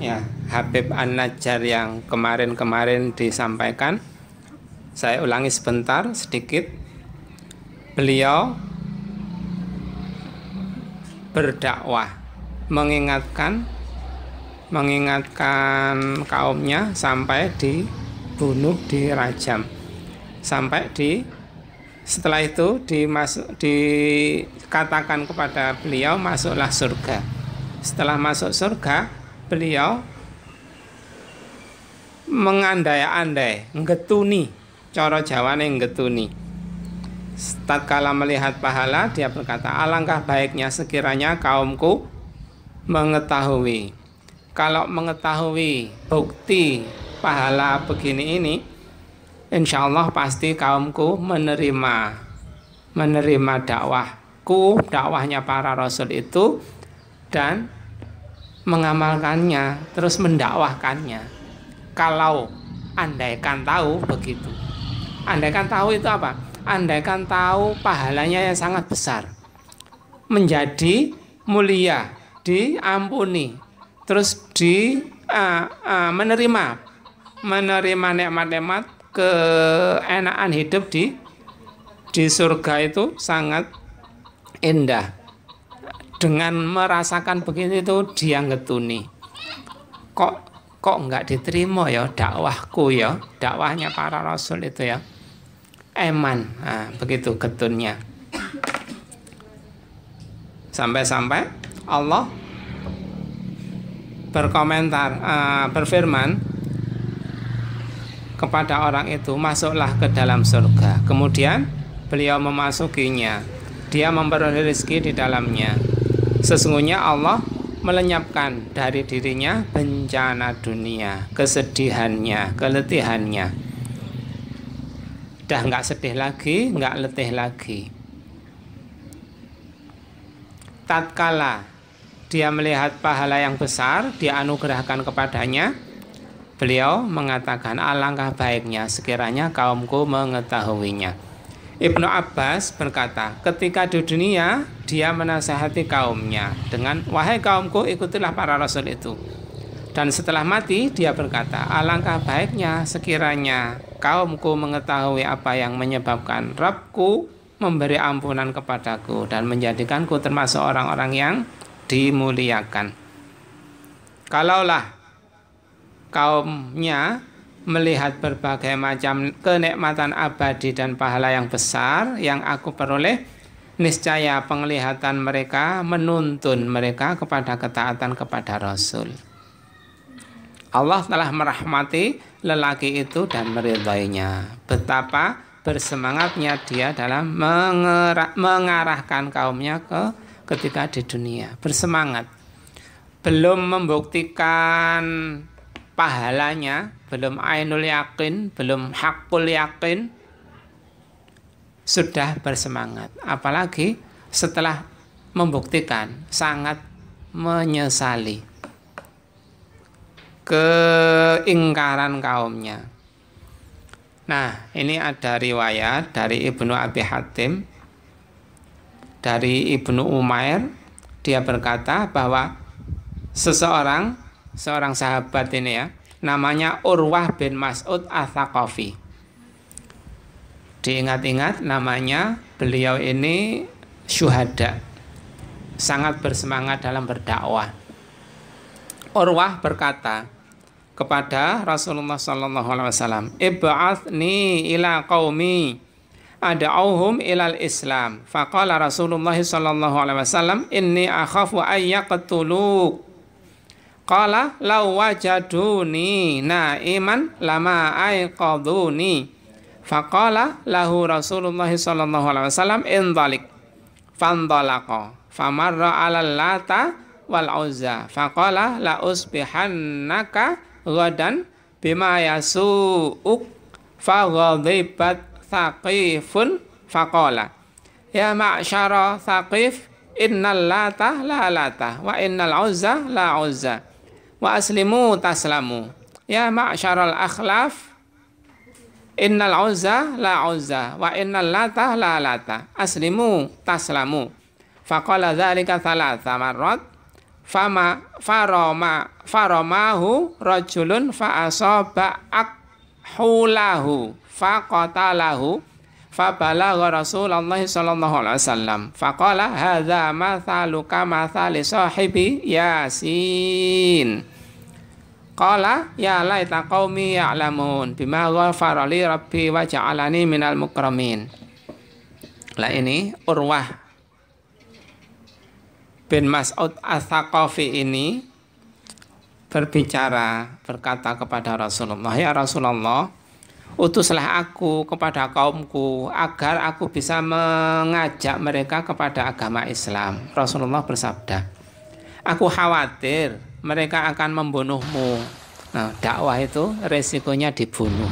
ya Habib An-Najjar yang kemarin-kemarin disampaikan. Saya ulangi sebentar sedikit. Beliau berdakwah, mengingatkan kaumnya sampai dibunuh, dirajam, sampai setelah itu dikatakan kepada beliau masuklah surga. Setelah masuk surga, beliau mengandai-andai, ngetuni, cara Jawane ngetuni. Tatkala melihat pahala, dia berkata, alangkah baiknya sekiranya kaumku mengetahui. Kalau mengetahui bukti pahala begini ini, insya Allah pasti kaumku menerima dakwahku, dakwahnya para rasul itu, dan mengamalkannya, terus mendakwahkannya. Kalau andaikan tahu begitu. Andaikan tahu itu apa? Andaikan tahu pahalanya yang sangat besar, menjadi mulia, diampuni, terus menerima nikmat-nikmat keenaan hidup di surga itu sangat indah. Dengan merasakan begitu itu dia ngetuni. Kok enggak diterima ya dakwahku ya, dakwahnya para rasul itu ya. Eman, begitu getunnya. Sampai-sampai Allah berkomentar, berfirman kepada orang itu, masuklah ke dalam surga. Kemudian beliau memasukinya, dia memperoleh rezeki di dalamnya. Sesungguhnya Allah melenyapkan dari dirinya bencana dunia, kesedihannya, keletihannya. Dah nggak sedih lagi, nggak letih lagi. Tatkala dia melihat pahala yang besar dia anugerahkan kepadanya, beliau mengatakan, alangkah baiknya sekiranya kaumku mengetahuinya. Ibnu Abbas berkata, ketika di dunia dia menasihati kaumnya dengan, wahai kaumku ikutilah para rasul itu. Dan setelah mati dia berkata, alangkah baiknya sekiranya kaumku mengetahui apa yang menyebabkan Rabbku memberi ampunan kepadaku dan menjadikanku termasuk orang-orang yang dimuliakan. Kalaulah kaumnya melihat berbagai macam kenikmatan abadi dan pahala yang besar yang aku peroleh, niscaya penglihatan mereka menuntun mereka kepada ketaatan kepada Rasul. Allah telah merahmati lelaki itu dan meridainya. Betapa bersemangatnya dia dalam mengarahkan kaumnya ketika di dunia. Bersemangat. Belum membuktikan pahalanya, belum ainul yakin, belum hakul yakin, sudah bersemangat. Apalagi setelah membuktikan, sangat menyesali keingkaran kaumnya. Nah, ini ada riwayat dari Ibnu Abi Hatim, dari Ibnu Umair. Dia berkata bahwa seorang sahabat ini ya, namanya Urwah bin Mas'ud Ats-Tsaqafi. Diingat-ingat namanya, beliau ini syuhada, sangat bersemangat dalam berdakwah. Urwah berkata kepada Rasulullah sallallahu alaihi wasallam, ib'athni ila qaumi ad'auhum ilal Islam. Faqala Rasulullah sallallahu alaihi wasallam, inni akhafu ay yaqtuluk. Qala law wajaduni naiman lama aiqaduni. Faqala lahu Rasulullah sallallahu alaihi wasallam, indalik. Fandalaqa famarra 'alal Lata wal Uzza. Faqala la usbihannaka ghadan bima yasu'uk. Faghadibat Thaqifun faqala ya ma'syara Thaqif, innal Lata la Lata wa innal Uzza la Uzza wa aslimu taslamu. Ya ma'syaral akhlaf, innal Uzza la Uzza wa innal Lata la Lata, aslimu taslamu. Faqala dzalika thalatha marrat. faromahu rajulun fa asaba akhulahu faqatalahu fabalagha Rasulullah sallallahu alaihi wasallam faqala hadza mathaluka mathali sahibi Yasin. Qala ya laita qaumi ya'lamun bima ghafara li rabbi wa ja'alani minal mukramin. Lah ini Urwah bin Mas'ud Ats-Tsaqafi ini berkata kepada Rasulullah, ya Rasulullah, utuslah aku kepada kaumku agar aku bisa mengajak mereka kepada agama Islam. Rasulullah bersabda, aku khawatir mereka akan membunuhmu. Nah, dakwah itu resikonya dibunuh.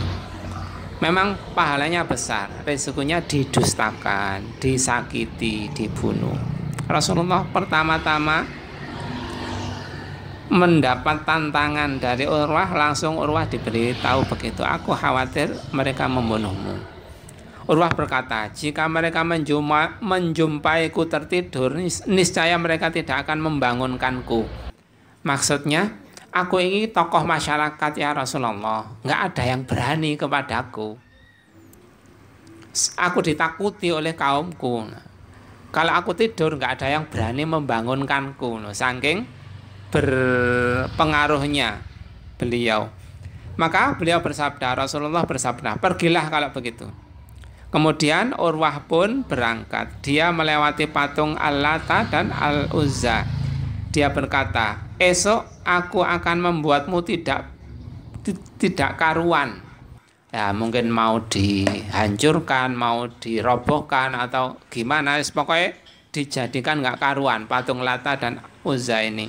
Memang pahalanya besar, resikonya didustakan, disakiti, dibunuh. Rasulullah pertama-tama mendapat tantangan dari Urwah, langsung Urwah diberitahu begitu, aku khawatir mereka membunuhmu. Urwah berkata, jika mereka menjumpaiku tertidur, niscaya mereka tidak akan membangunkanku. Maksudnya, aku ini tokoh masyarakat ya Rasulullah, nggak ada yang berani kepadaku. Aku ditakuti oleh kaumku. Kalau aku tidur nggak ada yang berani membangunkanku. Saking berpengaruhnya beliau. Maka beliau bersabda, Rasulullah bersabda, pergilah kalau begitu. Kemudian Urwah pun berangkat. Dia melewati patung Al-Lata dan Al-Uzza. Dia berkata, esok aku akan membuatmu tidak karuan. Ya mungkin mau dihancurkan, mau dirobohkan atau gimana, pokoknya dijadikan nggak karuan patung Lata dan Uzza ini.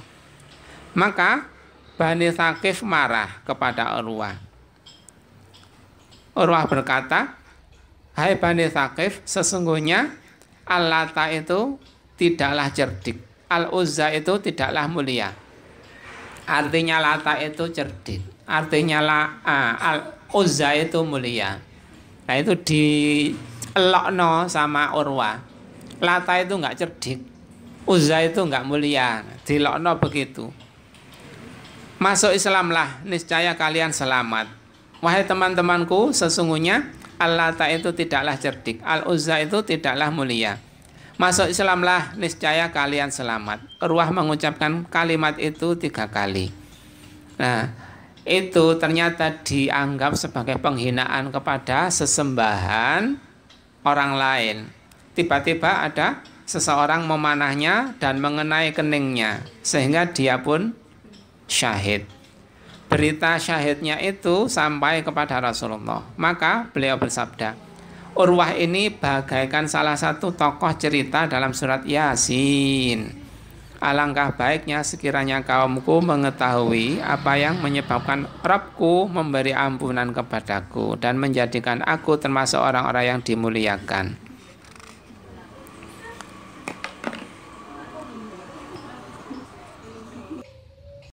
Maka Bani Tsaqif marah kepada Urwah. Urwah berkata, hai Bani Tsaqif, sesungguhnya Al-Lata itu tidaklah cerdik, Al-Uzza itu tidaklah mulia. Artinya Lata itu cerdik, artinya Uzza itu mulia. Nah itu dielokno sama Urwah. Lata itu nggak cerdik, Uzza itu nggak mulia, dilokno begitu. Masuk Islamlah, niscaya kalian selamat. Wahai teman-temanku, sesungguhnya Al-Lata itu tidaklah cerdik, Al-Uzza itu tidaklah mulia. Masuk Islamlah, niscaya kalian selamat. Urwah mengucapkan kalimat itu 3 kali. Nah, itu ternyata dianggap sebagai penghinaan kepada sesembahan orang lain. Tiba-tiba ada seseorang memanahnya dan mengenai keningnya, sehingga dia pun syahid. Berita syahidnya itu sampai kepada Rasulullah. Maka beliau bersabda, Urwah ini bagaikan salah satu tokoh cerita dalam surat Yasin. Alangkah baiknya sekiranya kaumku mengetahui apa yang menyebabkan Rabbku memberi ampunan kepadaku dan menjadikan aku termasuk orang-orang yang dimuliakan.